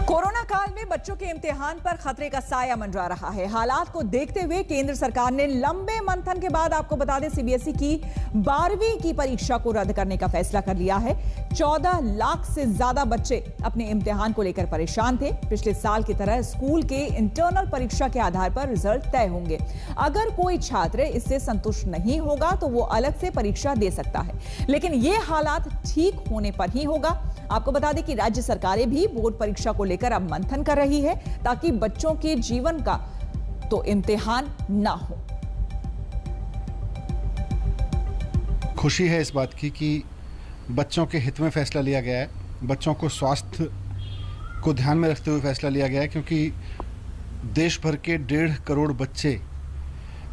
Corona काल में बच्चों के इम्तिहान पर खतरे का साया मंडरा रहा है। हालात को देखते हुए केंद्र सरकार ने लंबे मंथन के बाद, आपको बता दें, सीबीएसई की 12वीं की परीक्षा को रद्द करने का फैसला कर लिया है। 14 लाख से ज्यादा बच्चे अपने इम्तिहान को लेकर परेशान थे। पिछले साल की तरह स्कूल के इंटरनल परीक्षा के आधार पर रिजल्ट तय होंगे। अगर कोई छात्र इससे संतुष्ट नहीं होगा तो वो अलग से परीक्षा दे सकता है, लेकिन ये हालात ठीक होने पर ही होगा। आपको बता दें कि राज्य सरकारें भी बोर्ड परीक्षा को लेकर अब मंथन कर रही है, ताकि बच्चों के जीवन का तो इम्तिहान ना हो। खुशी है इस बात की कि बच्चों के हित में फैसला लिया गया है, बच्चों को स्वास्थ्य को ध्यान में रखते हुए फैसला लिया गया है, क्योंकि देश भर के 1.5 करोड़ बच्चे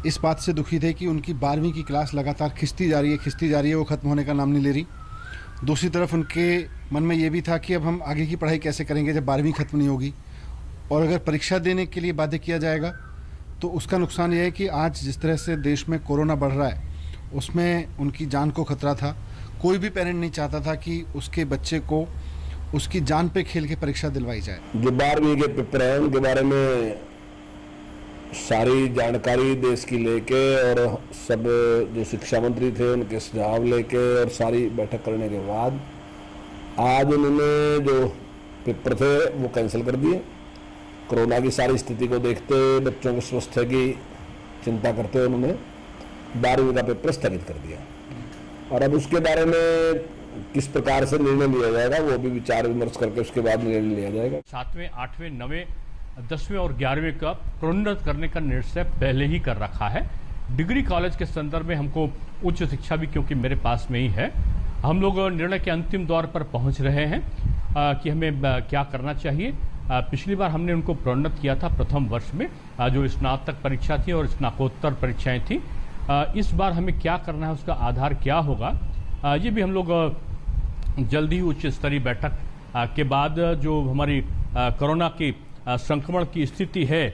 इस बात से दुखी थे कि उनकी 12वीं की क्लास लगातार खिंचती जा रही है, वो खत्म होने का नाम नहीं ले रही। दूसरी तरफ उनके मन में ये भी था कि अब हम आगे की पढ़ाई कैसे करेंगे जब 12वीं खत्म नहीं होगी, और अगर परीक्षा देने के लिए बाध्य किया जाएगा तो उसका नुकसान ये है कि आज जिस तरह से देश में कोरोना बढ़ रहा है उसमें उनकी जान को खतरा था। कोई भी पेरेंट नहीं चाहता था कि उसके बच्चे को उसकी जान पे खेल के परीक्षा दिलवाई जाए। जो 12वीं के पेपर हैं उनके बारे में सारी जानकारी देश की लेके और सब जो शिक्षा मंत्री थे उनके सुझाव लेके और सारी बैठक करने के बाद आज उन्होंने जो पेपर थे वो कैंसिल कर दिए। कोरोना की सारी स्थिति को देखते हुए, बच्चों के स्वास्थ्य की चिंता करते हुए उन्होंने 12वीं का पेपर स्थगित कर दिया। और अब उसके बारे में किस प्रकार से निर्णय लिया जाएगा वो भी विचार विमर्श करके उसके बाद निर्णय लिया जाएगा। 7वें, 8वें, 9वें, 10वें और 11वें का प्रोन्नत करने का निर्णय पहले ही कर रखा है। डिग्री कॉलेज के संदर्भ में हमको उच्च शिक्षा भी, क्योंकि मेरे पास में ही है, हम लोग निर्णय के अंतिम दौर पर पहुंच रहे हैं कि हमें क्या करना चाहिए। पिछली बार हमने उनको प्रोन्नत किया था प्रथम वर्ष में, जो स्नातक परीक्षा थी और स्नातकोत्तर परीक्षाएं थी। इस बार हमें क्या करना है, उसका आधार क्या होगा, ये भी हम लोग जल्द ही उच्च स्तरीय बैठक के बाद, जो हमारी कोरोना की संक्रमण की स्थिति है,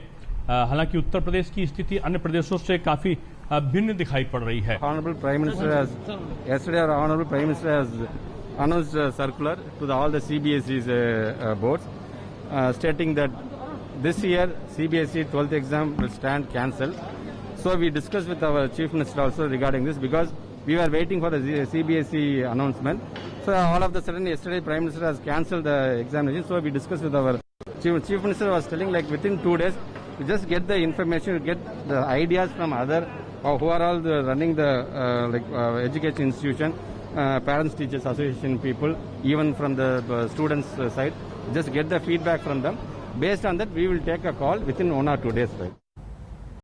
हालांकि उत्तर प्रदेश की स्थिति अन्य प्रदेशों से काफी भिन्न दिखाई पड़ रही है। Honorable Prime Minister has yesterday, our Honorable Prime Minister has announced a circular to all the CBSE's boards, stating that this year CBSE 12th exam will stand cancelled. So we discussed with our Chief Minister also regarding this, because we were waiting for the CBSE announcement. So all of a sudden yesterday Prime Minister has cancelled the examination. So we discussed with our Chief Minister was telling, like, within 2 days we just get the information, get the ideas from other who are all running the education institution, parents teachers association people, even from the students side. Just get the feedback from them. Based on that we will take a call within 1 or 2 days. Right?